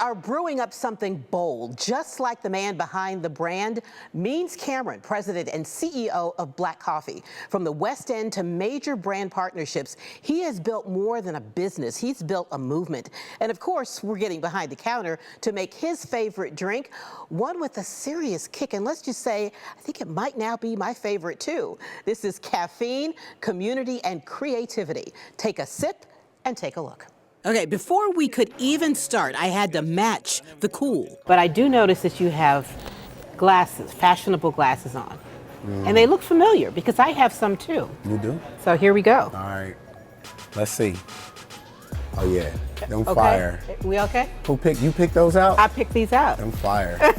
are brewing up something bold, just like the man behind the brand. Means Cameron, president and CEO of Black Coffee. From the West End to major brand partnerships, he has built more than a business. He's built a movement. And of course, we're getting behind the counter to make his favorite drink, one with a serious kick. And let's just say, I think it might now be my favorite too. This is caffeine, community, and creativity. Take a sip and take a look. Okay, before we could even start, I had to match the cool. But I do notice that you have glasses, fashionable glasses on. And they look familiar because I have some too. You do? So here we go. All right, let's see. Oh yeah, them Okay. fire. We okay? You picked those out? I picked these out. Them fire.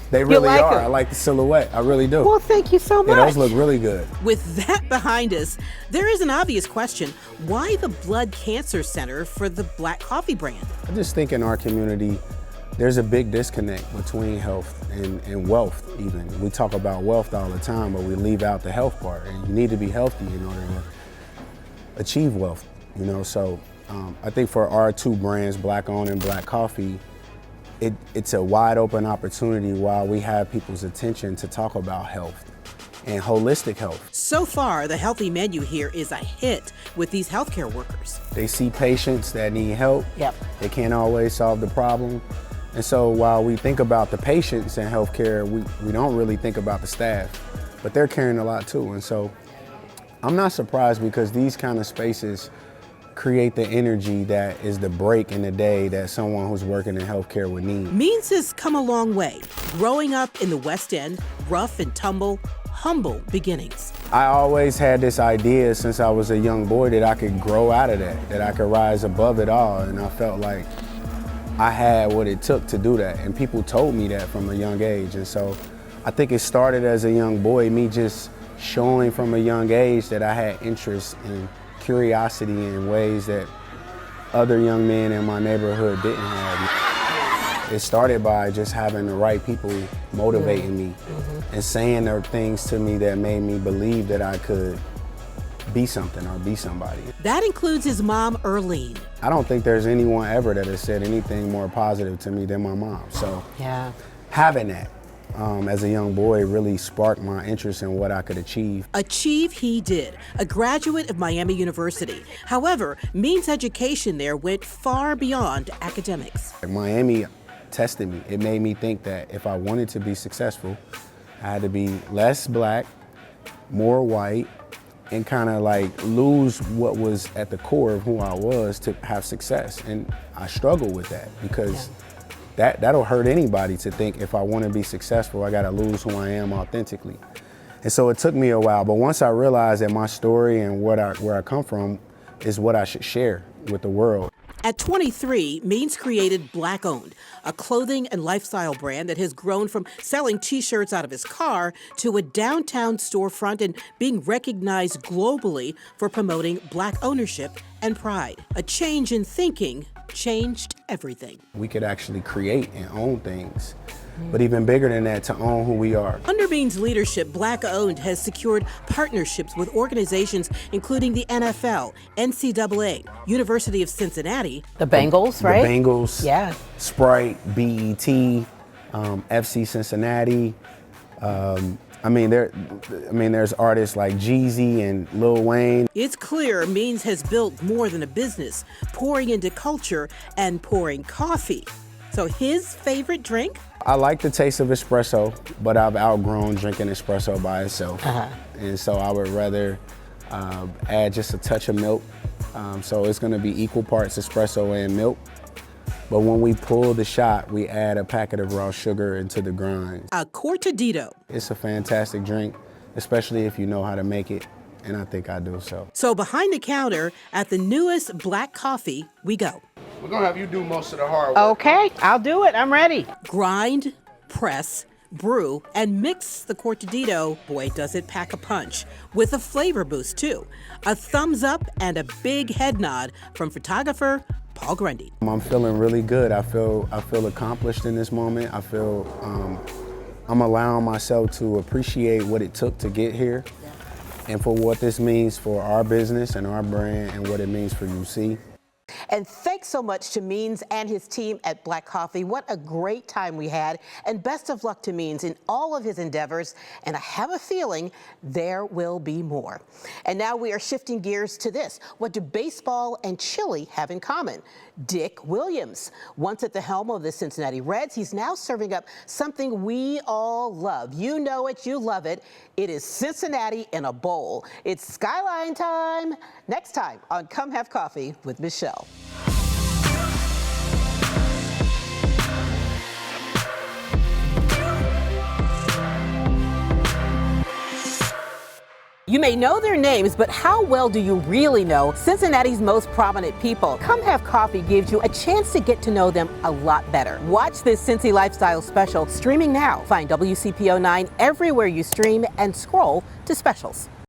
They really like are. them? I like the silhouette. I really do. Well, thank you so much. Yeah, those look really good. With that behind us, there is an obvious question. Why the Blood Cancer Center for the Black Coffee brand? I just think in our community, there's a big disconnect between health and wealth even. We talk about wealth all the time, but we leave out the health part. And you need to be healthy in order to achieve wealth, you know? So I think for our two brands, BlaCkOWned and Black Coffee, it's a wide open opportunity while we have people's attention to talk about health and holistic health. So far, the healthy menu here is a hit with these healthcare workers. They see patients that need help. Yep. They can't always solve the problem. And so while we think about the patients in healthcare, we don't really think about the staff, but they're carrying a lot too. And so I'm not surprised because these kind of spaces create the energy that is the break in the day that someone who's working in healthcare would need. Means has come a long way. Growing up in the West End, rough and tumble, humble beginnings. I always had this idea since I was a young boy that I could grow out of that I could rise above it all. And I felt like I had what it took to do that. And people told me that from a young age. And so I think it started as a young boy, me just showing from a young age that I had interest in curiosity in ways that other young men in my neighborhood didn't have. It started by just having the right people motivating me and saying the things to me that made me believe that I could be something or be somebody. That includes his mom, Earlene. I don't think there's anyone ever that has said anything more positive to me than my mom. So Yeah. having that as a young boy really sparked my interest in what I could achieve. Achieve he did, a graduate of Miami University. However, Means' education there went far beyond academics. Miami tested me. It made me think that if I wanted to be successful, I had to be less black, more white, and kind of like lose what was at the core of who I was to have success. And I struggle with that because that'll hurt anybody to think if I want to be successful, I got to lose who I am authentically. And so it took me a while, but once I realized that my story and where I come from is what I should share with the world. At 23, Means created BlaCkOWned, a clothing and lifestyle brand that has grown from selling t-shirts out of his car to a downtown storefront and being recognized globally for promoting Black ownership and pride. A change in thinking changed everything. We could actually create and own things, but even bigger than that, to own who we are. Under Means' leadership, BlaCkOWned has secured partnerships with organizations including the NFL, NCAA, University of Cincinnati, the Bengals, right? The Bengals, Yeah. Sprite, BET, FC Cincinnati. There's artists like Jeezy and Lil Wayne. It's clear Means has built more than a business, pouring into culture and pouring coffee. So his favorite drink? I like the taste of espresso, but I've outgrown drinking espresso by itself. And so I would rather add just a touch of milk. So it's gonna be equal parts espresso and milk. But when we pull the shot, we add a packet of raw sugar into the grind. A cortadito. It's a fantastic drink, especially if you know how to make it, and I think I do so. So behind the counter at the newest Black Coffee, we go. We're gonna have you do most of the hard work. Okay, I'll do it. I'm ready. Grind, press, brew, and mix the cortadito. Boy, does it pack a punch. With a flavor boost, too. A thumbs up and a big head nod from photographer Paul Grundy. I'm feeling really good. I feel accomplished in this moment. I feel I'm allowing myself to appreciate what it took to get here and for what this means for our business and our brand and what it means for UC. And thank Thanks so much to Means and his team at Black Coffee. What a great time we had, and best of luck to Means in all of his endeavors, and I have a feeling there will be more. And now we are shifting gears to this. What do baseball and chili have in common? Dick Williams. Once at the helm of the Cincinnati Reds, he's now serving up something we all love. You know it, you love it. It is Cincinnati in a bowl. It's Skyline time. Next time on Come Have Coffee with Michelle. You may know their names, but how well do you really know Cincinnati's most prominent people? Come Have Coffee gives you a chance to get to know them a lot better. Watch this Cincy Lifestyle special streaming now. Find WCPO 9 everywhere you stream and scroll to specials.